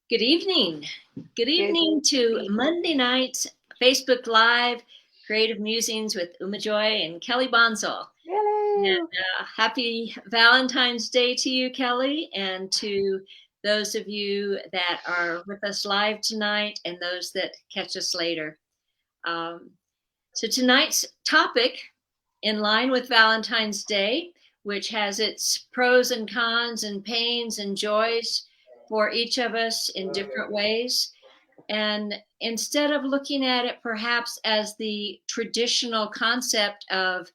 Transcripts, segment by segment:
Good evening. Good Good evening to evening. Monday night's Facebook Live Creative Musings with Joy and Kelly Bonsall. And Hello. happy Valentine's Day to you, Kelly, and to those of you that are with us live tonight and those that catch us later. Um, so, tonight's topic, in line with Valentine's Day, which has its pros and cons and pains and joys for each of us in different ways. And instead of looking at it perhaps as the traditional concept of,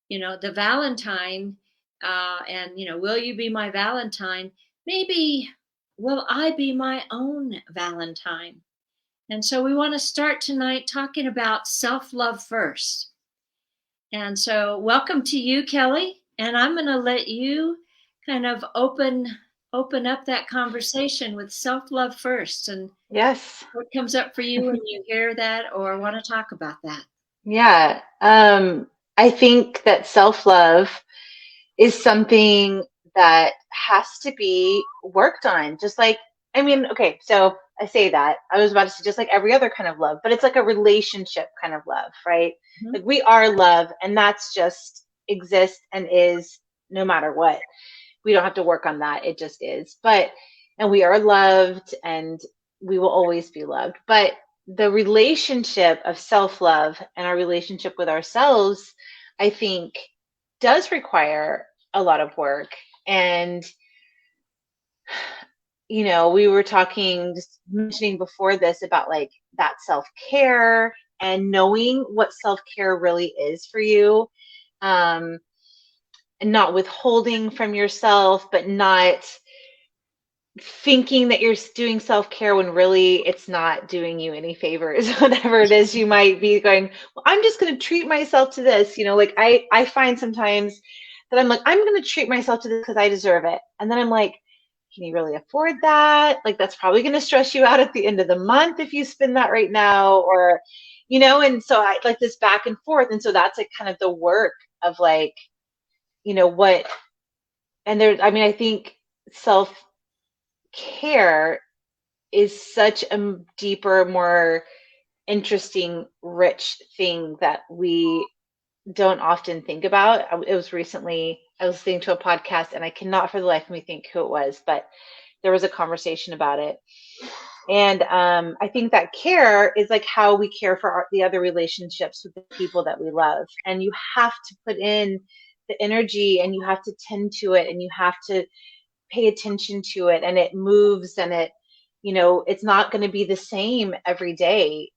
the Valentine, will you be my Valentine? Maybe, will I be my own Valentine? And so we want to start tonight talking about self love first. And so, welcome to you, Kelly. And I'm going to let you kind of open up that conversation with self love first. And Yes. what comes up for you when you hear that or want to talk about that? Yeah. I think that self-love is something that has to be worked on. Just like, okay, so I say that. I was about to say just like every other kind of love, but it's like a relationship kind of love, right? Mhm. Like we are love, and that's just exists and is no matter what. We don't have to work on that. It just is. And we are loved and we will always be loved. But the relationship of self love and our relationship with ourselves, I think, does require a lot of work. And, we were talking, just mentioning before this about like that self care and knowing what self care really is for you. Um, and not withholding from yourself, but not thinking that you're doing self-care when really it's not doing you any favors. Whatever it is, you might be going, well, I'm just going to treat myself to this. Like I find sometimes that I'm like, I'm going to treat myself to this because I deserve it. And then I'm like, can you really afford that? Like that's probably going to stress you out at the end of the month if you spend that right now, or and so I like this back and forth. And so that's like kind of the work of like, what, and there, I think self care is such a deeper, more interesting, rich thing that we don't often think about. It was recently, I was listening to a podcast and I cannot for the life of me think who it was, but there was a conversation about it. And I think that care is like how we care for the other relationships with the people that we love. And you have to put in the energy and you have to tend to it and you have to pay attention to it, and it moves, and it's not going to be the same every day,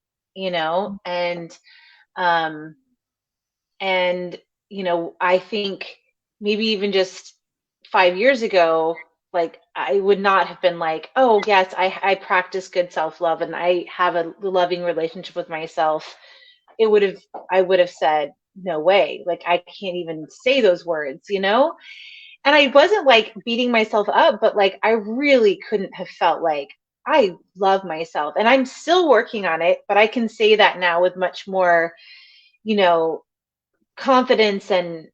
um and I think maybe even just 5 years ago, like I would not have been like, oh yes, I practice good self-love and I have a loving relationship with myself. It would have I would have said no way, like I can't even say those words. And I wasn't like beating myself up, but like I really couldn't have felt like I love myself. And I'm still working on it, but I can say that now with much more, you know, confidence, and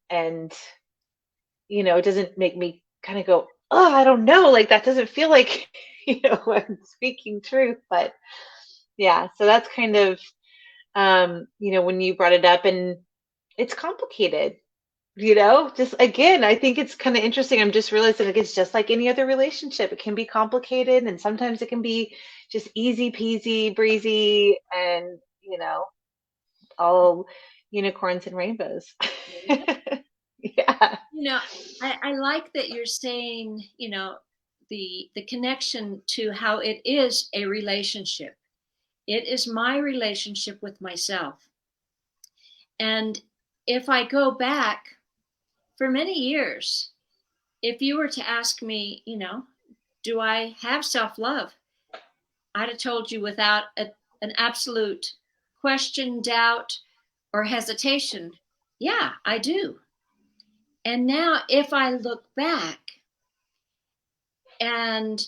it doesn't make me kind of go, "Oh, I don't know, like that doesn't feel like, I'm speaking truth." But yeah, so that's kind of when you brought it up, and it's complicated. Just again, I think it's kind of interesting. I'm just realizing like it's just like any other relationship. It can be complicated and sometimes it can be just easy peasy, breezy, and all unicorns and rainbows. Yeah. You know, I like that you're saying, the connection to how it is a relationship. It is my relationship with myself. And if I go back for many years, if you were to ask me, do I have self love? I'd have told you without an absolute question, doubt, or hesitation, yeah, I do. And now, if I look back and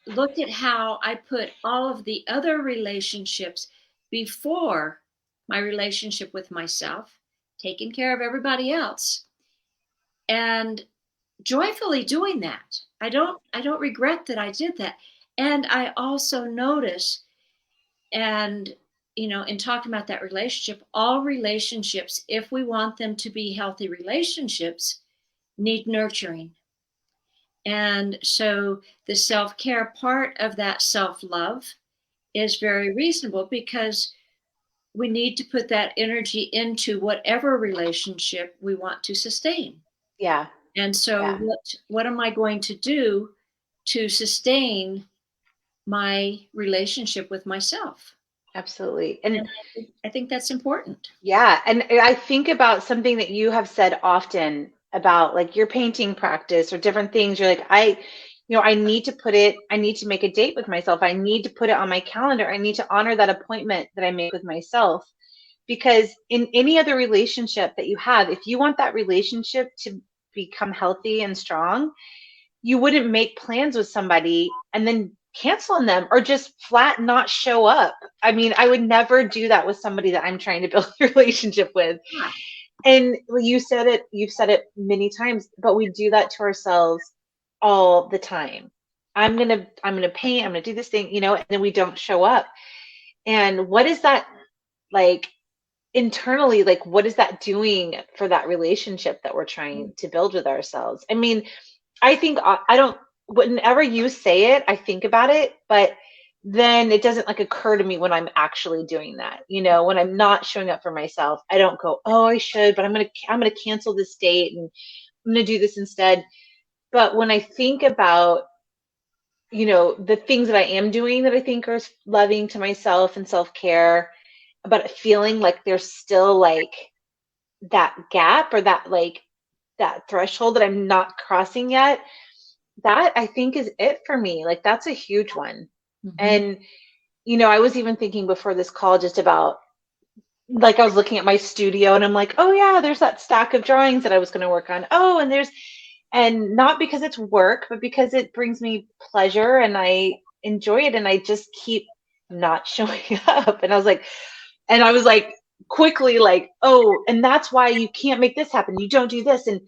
look at how I put all of the other relationships before my relationship with myself, taking care of everybody else, and joyfully doing that. I don't regret that I did that. And I also notice, and in talking about that relationship, all relationships, if we want them to be healthy relationships, need nurturing. And so the self-care part of that self-love is very reasonable, because we need to put that energy into whatever relationship we want to sustain. Yeah. And so Yeah. what am I going to do to sustain my relationship with myself? Absolutely. And And I think that's important. yeah, and I think about something that you have said often about like your painting practice or different things. You're like, I need to put it, I need to make a date with myself. I need to put it on my calendar. I need to honor that appointment that I make with myself. Because in any other relationship that you have, if you want that relationship to become healthy and strong, you wouldn't make plans with somebody and then cancel on them or just flat not show up. I mean, I would never do that with somebody that I'm trying to build a relationship with. Yeah. And you've said it many times, but we do that to ourselves all the time. I'm gonna paint, I'm gonna do this thing, and then we don't show up. And what is that like internally, like what is that doing for that relationship that we're trying to build with ourselves? I mean, I think I don't, whenever you say it, I think about it, but then it doesn't like occur to me when I'm actually doing that. When I'm not showing up for myself, I don't go, "Oh, I should, but I'm going to cancel this date and I'm going to do this instead." But when I think about, the things that I am doing that I think are loving to myself and self-care, but feeling like there's still like that gap or that like that threshold that I'm not crossing yet, that I think is it for me. Like that's a huge one. Mhm. And I was even thinking before this call just about like I was looking at my studio and I'm like, oh yeah, there's that stack of drawings that I was going to work on. Oh, and not because it's work, but because it brings me pleasure and I enjoy it and I just keep not showing up. And I was like quickly like, oh, and that's why you can't make this happen. You don't do this. And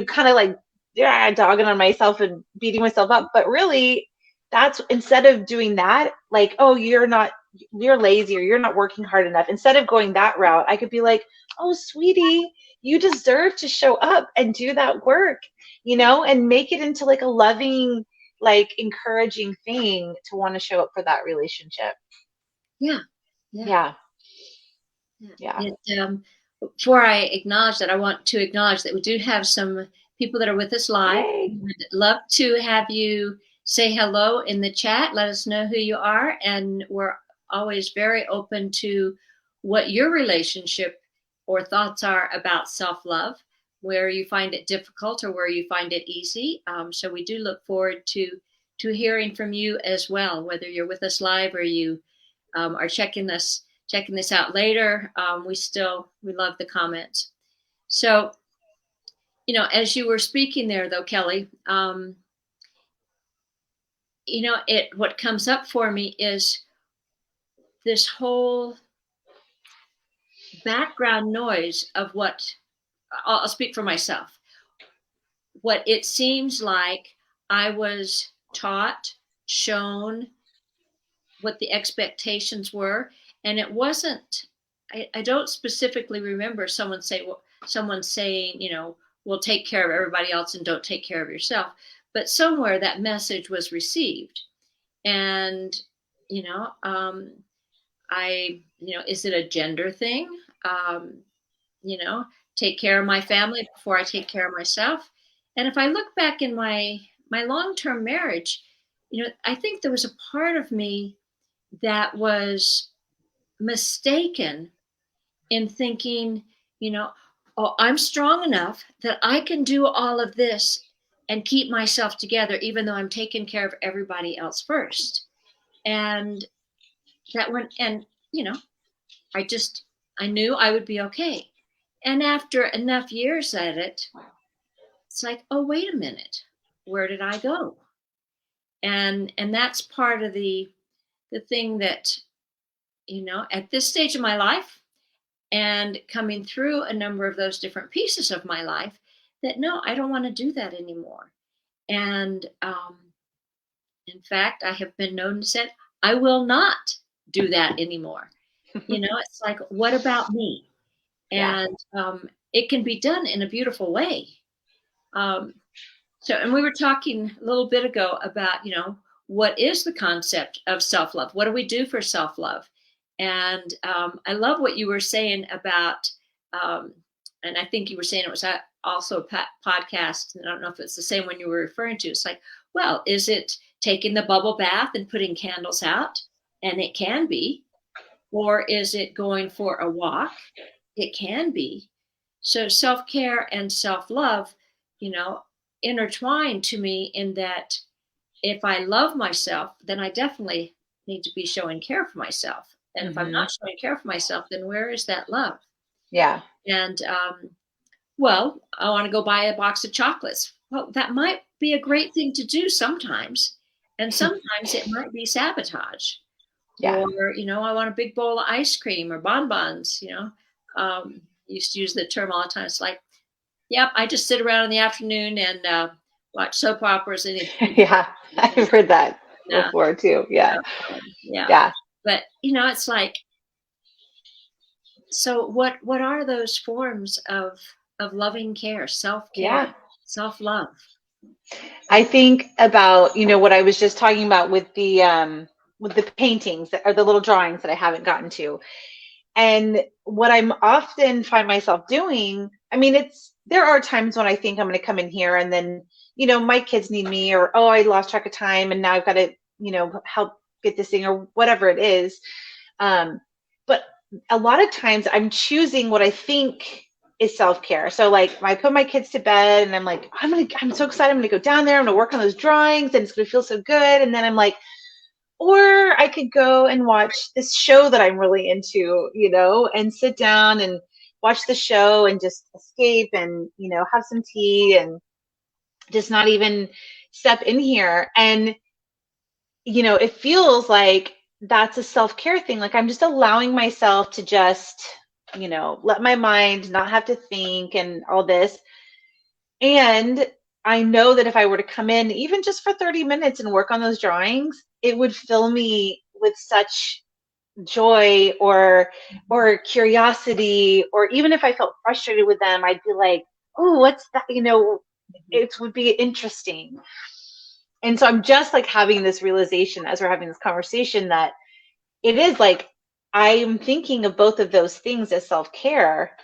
kind of like, yeah, dogging on myself and beating myself up. But really, that's instead of doing that, like, oh, you're lazy or you're not working hard enough. Instead of going that route, I could be like, oh, sweetie, you deserve to show up and do that work, and make it into like a loving, like encouraging thing to want to show up for that relationship. Yeah. Yeah. Yeah. Yeah. Yeah. Before I acknowledge that, I want to acknowledge that we do have some people that are with us live. Yay. We'd love to have you say hello in the chat. Let us know who you are. And we're always very open to what your relationship or thoughts are about self love, where you find it difficult or where you find it easy. So we do look forward to hearing from you as well, whether you're with us live or you are checking this out later. We love the comments. So, as you were speaking there, though, Kelly, what comes up for me is this whole background noise of what I'll speak for myself. What it seems like I was taught, shown, what the expectations were, and it wasn't. I don't specifically remember someone saying, well, take care of everybody else and don't take care of yourself. But somewhere that message was received, and you know, um, is it a gender thing? Um, you know, take care of my family before I take care of myself. And if I look back in my long term marriage, I think there was a part of me that was mistaken in thinking, oh, I'm strong enough that I can do all of this and keep myself together, even though I'm taking care of everybody else first. And that went, and, you know, I just, I knew I would be okay. And after enough years at it, it's like, oh, wait a minute, where did I go? And that's part of the thing that, at this stage of my life, and coming through a number of those different pieces of my life, that no, I don't want to do that anymore. And In fact, I have been known to say, I will not do that anymore. It's like, what about me? Yeah. And it can be done in a beautiful way. Um, and we were talking a little bit ago about, what is the concept of self love? What do we do for self love? And I love what you were saying about, um, and I think you were saying it was also a podcast. And I don't know if it's the same one you were referring to. It's like, well, is it taking the bubble bath and putting candles out? And it can be. Or is it going for a walk? It can be. So self care and self love, you know, intertwine to me in that if I love myself, then I definitely need to be showing care for myself. And if I'm Hmm. not showing care for myself, then where is that love? Yeah. And well, I want to go buy a box of chocolates. Well, that might be a great thing to do sometimes. And sometimes it might be sabotage. Yeah. Or, I want a big bowl of ice cream or bonbons, used to use the term all the time. It's like, yep, I just sit around in the afternoon and watch soap operas and eat pizza. Yeah. I've heard that Yeah, before too. Yeah. yeah. Yeah. But it's like, so what are those forms of loving care, self care, Yeah. self love? I think about, what I was just talking about with the paintings that are the little drawings that I haven't gotten to. And what I'm often find myself doing, I mean, there are times when I think I'm going to come in here and then, my kids need me, or, oh, I lost track of time and now I've got to, help get this thing or whatever it is. But a lot of times I'm choosing what I think is self-care. So like I put my kids to bed and I'm like, I'm so excited. I'm going to go down there. I'm going to work on those drawings and it's going to feel so good. And then I'm like, or I could go and watch this show that I'm really into, and sit down and watch the show and just escape and, have some tea and just not even step in here. And, it feels like that's a self-care thing. Like I'm just allowing myself to just, let my mind not have to think and all this. And I know that if I were to come in, even just for 30 minutes and work on those drawings, it would fill me with such joy or curiosity, or even if I felt frustrated with them, I'd be like, oh, what's that? It would be interesting. And so I'm just like having this realization as we're having this conversation that it is like I'm thinking of both of those things as self-care.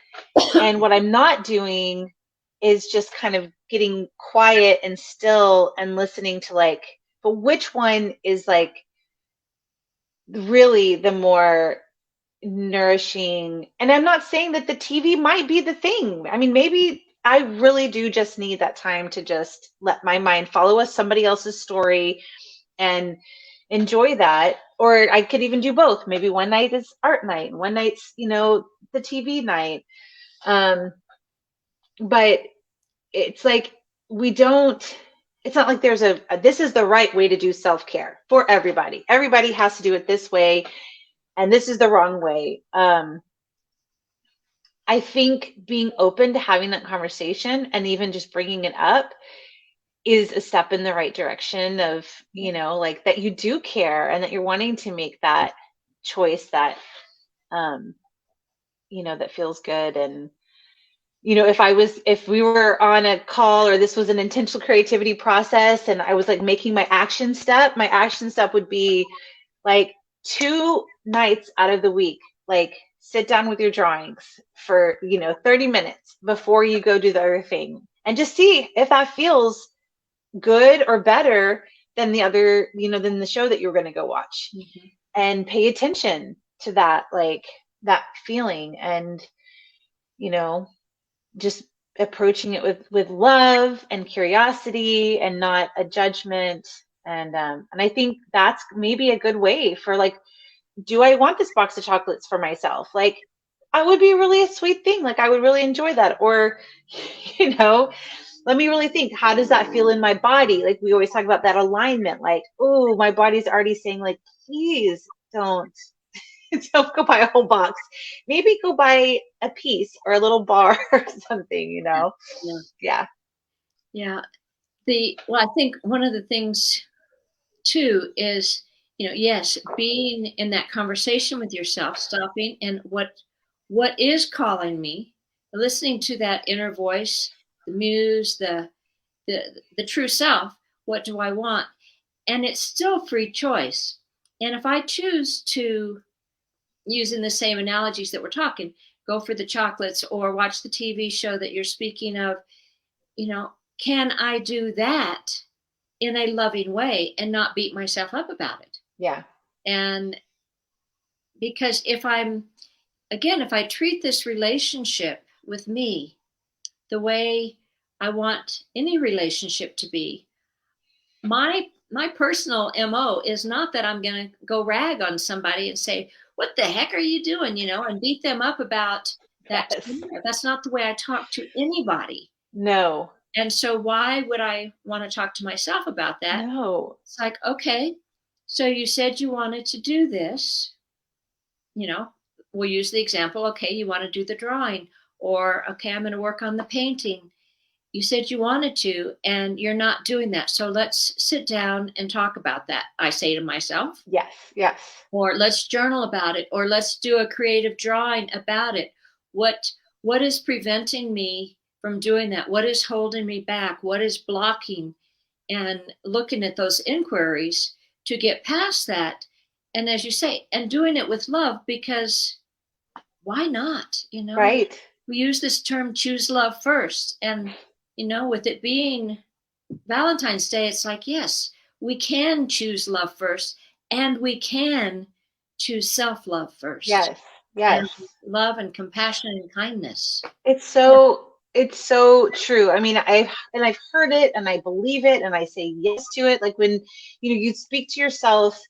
And what I'm not doing is just kind of getting quiet and still and listening to like, but which one is like really the more nourishing? And I'm not saying that the TV might be the thing. I mean, maybe I really do just need that time to just let my mind follow us somebody else's story and enjoy that. Or I could even do both. Maybe one night is art night, and one night's, the TV night. But it's like we don't, it's not like there's this is the right way to do self-care for everybody. Everybody has to do it this way, and this is the wrong way. I think being open to having that conversation and even just bringing it up is a step in the right direction of, like that you do care and that you're wanting to make that choice that, um, that feels good. And, if we were on a call or this was an intentional creativity process and I was like making my action step would be like 2 nights out of the week, like sit down with your drawings for, 30 minutes before you go do the other thing and just see if that feels good or better than the other, than the show that you're going to go watch. Mm-hmm. And pay attention to that, like that feeling, and, just approaching it with love and curiosity and not a judgment. And I think that's maybe a good way for like, do I want this box of chocolates for myself? Like, I would be really a sweet thing. Like, I would really enjoy that. Or, let me really think, how does that feel in my body? Like, we always talk about that alignment. Like, oh, my body's already saying, like, please don't. Don't go buy a whole box. Maybe go buy a piece or a little bar or something, Yeah. Yeah. Yeah. I think one of the things too is, yes, being in that conversation with yourself, stopping and what is calling me, listening to that inner voice, the muse, the true self. What do I want? And it's still free choice. And if I choose to, using the same analogies that we're talking, go for the chocolates or watch the TV show that you're speaking of, can I do that in a loving way and not beat myself up about it? Yeah. And because if I treat this relationship with me the way I want any relationship to be, my personal MO is not that I'm going to go rag on somebody and say, "What the heck are you doing?" and beat them up about that. Yes. That's not the way I talk to anybody. No. And so why would I want to talk to myself about that? No. It's like, okay, so you said you wanted to do this, you know, we'll use the example, okay, you want to do the drawing, or okay, I'm going to work on the painting. You said you wanted to, and you're not doing that. So let's sit down and talk about that, I say to myself. Yes. Yes. Or let's journal about it, or let's do a creative drawing about it. What is preventing me from doing that? What is holding me back? What is blocking? And looking at those inquiries to get past that. And as you say, and doing it with love, because why not? Right. We use this term choose love first. And, with it being Valentine's Day, it's like, yes, we can choose love first, and we can choose self love first, Yes. Yes. and love and compassion and kindness. It's so true. I mean, I've heard it and I believe it and I say yes to it. Like when you speak to yourself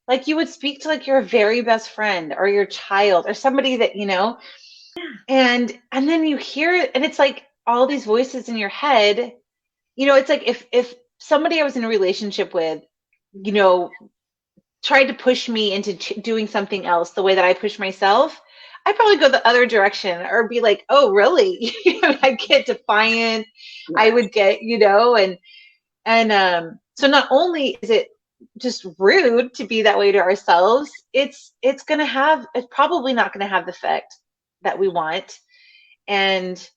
like you would speak to like your very best friend or your child or somebody that and then you hear it and it's like all these voices in your head. It's like if somebody I was in a relationship with, you know, tried to push me into doing something else the way that I push myself, I'd probably go the other direction or be like, oh, really? I'd get defiant. I Yeah. would get, and so not only is it just rude to be that way to ourselves, it's probably not gonna have the effect that we want. And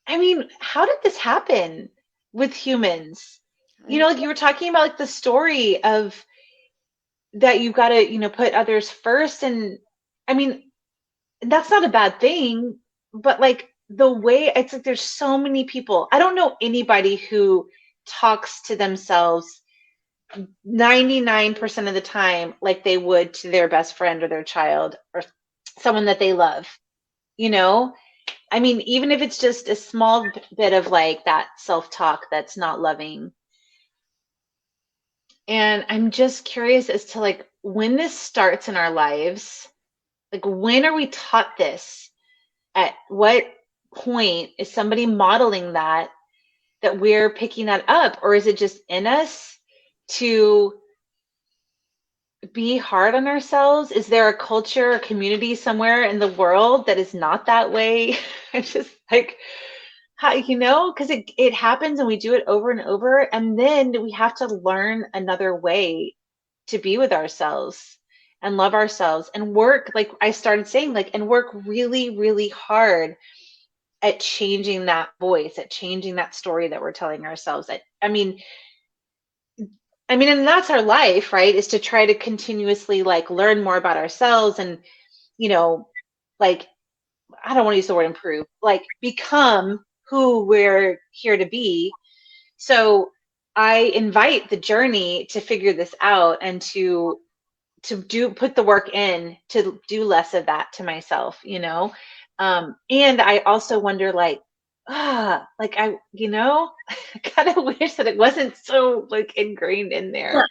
I mean, how did this happen with humans? Like you were talking about like the story of that you got to put others first, and I mean that's not a bad thing, but like the way it's like there's so many people, I don't know anybody who talks to themselves 99% of the time like they would to their best friend or their child or someone that they love. you know I mean, even if it's just a small bit of like that self-talk that's not loving. And I'm just curious as to like when this starts in our lives. Like, when are we taught this? At what point is somebody modeling that we're picking that up? Or is it just in us to be hard on ourselves? Is there a culture or community somewhere in the world that is not that way? It's just like, how, because it happens and we do it over and over. And then we have to learn another way to be with ourselves and love ourselves and work, like I started saying, like, and work really, really hard at changing that voice, at changing that story that we're telling ourselves. I mean, and that's our life, right? Is to try to continuously like learn more about ourselves and, you know, like, I don't want to use the word improve, like become who we're here to be. So I invite the journey to figure this out and to put the work in to do less of that to myself. And I also wonder like, like I kind of wish that it wasn't so like ingrained in Well, there.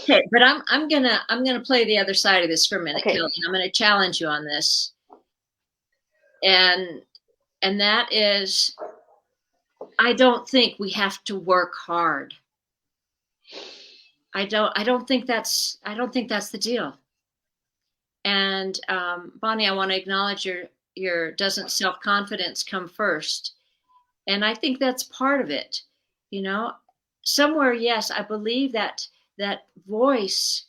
okay, but I'm gonna play the other side of this for a minute, Okay. Kelly. I'm gonna challenge you on this, and that is, I don't think we have to work hard. I don't think that's the deal. And Bonnie, I want to acknowledge your doesn't self-confidence come first? And I think that's part of it. You know, somewhere, yes, I believe that that voice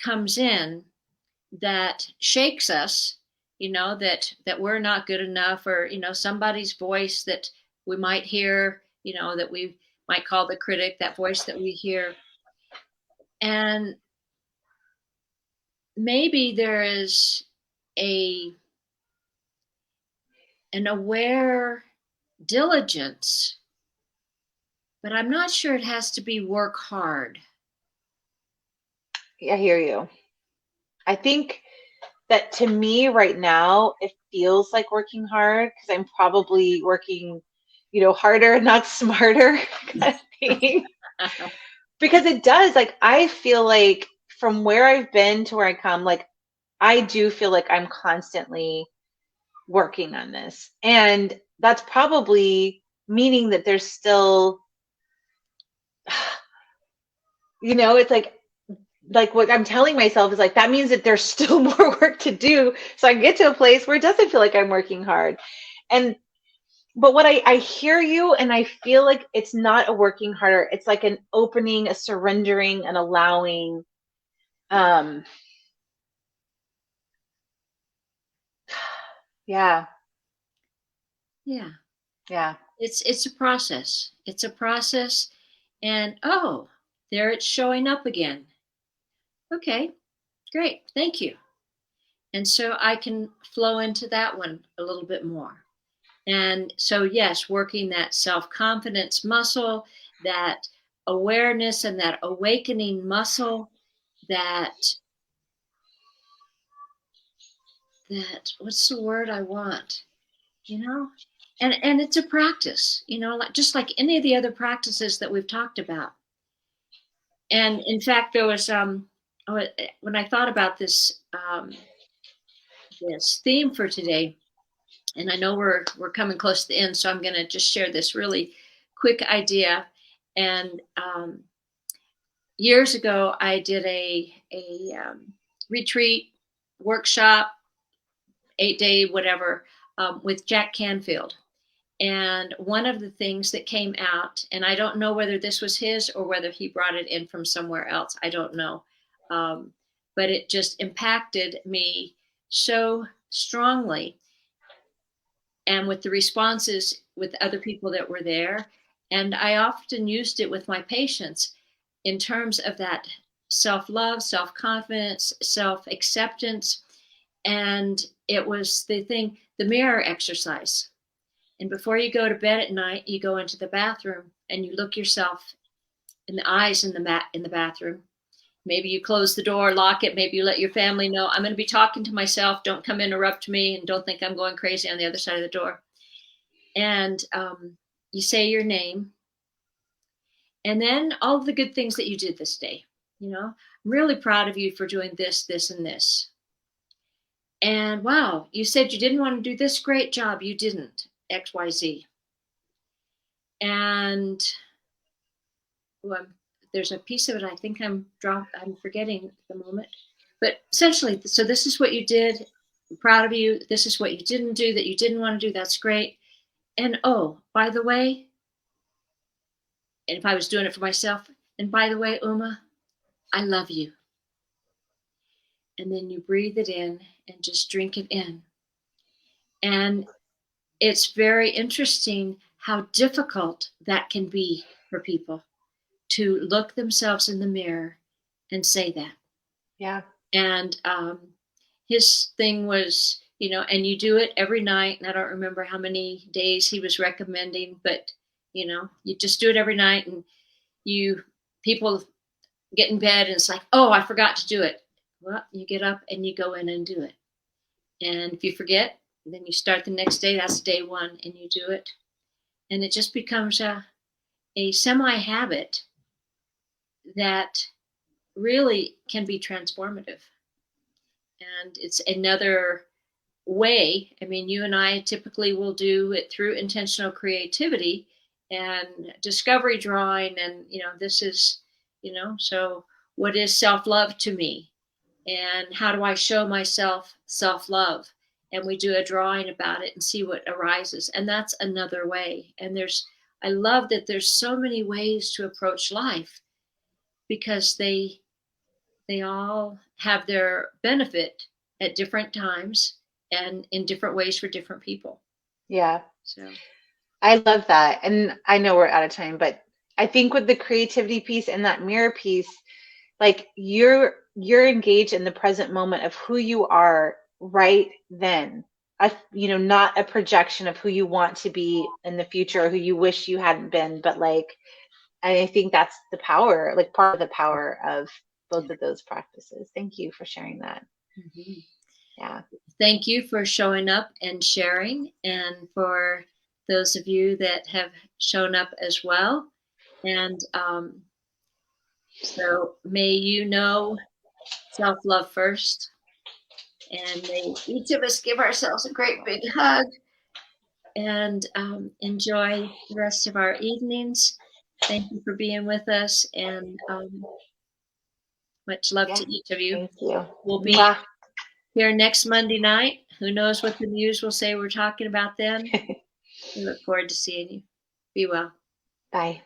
comes in that shakes us, that we're not good enough, or somebody's voice that we might hear, that we might call the critic, that voice that we hear. And maybe there is a an aware diligence, but I'm not sure it has to be work hard. I hear you. I think that to me right now, it feels like working hard because I'm probably working, harder, not smarter kind of thing. Because it does, like, I feel like from where I've been to where I come, like, I do feel like I'm constantly working on this. And that's probably meaning that there's still, it's like what I'm telling myself is like, that means that there's still more work to do. So I get to a place where it doesn't feel like I'm working hard. And, but what I hear you, and I feel like it's not a working harder. It's like an opening, a surrendering, an allowing. Um, yeah, Yeah. yeah, It's a process. It's a process. And oh, there it's showing up again. Okay, great. Thank you. And so I can flow into that one a little bit more. And so, yes, working that self confidence muscle, that awareness and that awakening muscle, that, what's the word I want? You know? And it's a practice, like just like any of the other practices that we've talked about. And in fact, there was when I thought about this theme for today, and I know we're coming close to the end, so I'm going to just share this really quick idea. And years ago, I did a retreat workshop, 8-day whatever, with Jack Canfield. And one of the things that came out, and I don't know whether this was his or whether he brought it in from somewhere else, I don't know. But it just impacted me so strongly. And with the responses with other people that were there. And I often used it with my patients in terms of that self love, self confidence, self acceptance. And it was the mirror exercise. And before you go to bed at night, you go into the bathroom and you look yourself in the eyes in the bathroom. Maybe you close the door, lock it. Maybe you let your family know, I'm going to be talking to myself. Don't come interrupt me, and don't think I'm going crazy on the other side of the door. And you say your name, and then all of the good things that you did this day. I'm really proud of you for doing this, this, and this. And wow, you said you didn't want to do this, great job. You didn't XYZ. And well, there's a piece of it I think I'm forgetting at the moment. But essentially, so this is what you did. I'm proud of you. This is what you didn't do that you didn't want to do. That's great. And oh, by the way, and if I was doing it for myself, and by the way, Uma, I love you. And then you breathe it in and just drink it in. And it's very interesting how difficult that can be for people to look themselves in the mirror and say that. yeah. And his thing was, and you do it every night. And I don't remember how many days he was recommending, but, you just do it every night. And people get in bed and it's like, oh, I forgot to do it. Well, you get up and you go in and do it. And if you forget, then you start the next day. That's day one, and you do it. And it just becomes a semi habit that really can be transformative. And it's another way. I mean, you and I typically will do it through intentional creativity and discovery drawing. And, this is, so what is self love to me? And how do I show myself self love? And we do a drawing about it and see what arises. And that's another way. And there's, I love that there's so many ways to approach life because they all have their benefit at different times and in different ways for different people. Yeah. So, I love that. And I know we're out of time, but I think with the creativity piece and that mirror piece, like you're engaged in the present moment of who you are right then. Not a projection of who you want to be in the future or who you wish you hadn't been, but like I think that's the power, like part of the power of yeah. both of those practices. Thank you for sharing that. Mhm. Yeah. Thank you for showing up and sharing, and for those of you that have shown up as well. And so, may you know self love first, and may each of us give ourselves a great big hug and enjoy the rest of our evenings. Thank you for being with us, and much love Yeah. to each of you. Thank you. We'll be Mwah. here next Monday night. Who knows what the muse will say we're talking about then? We look forward to seeing you. Be well. Bye.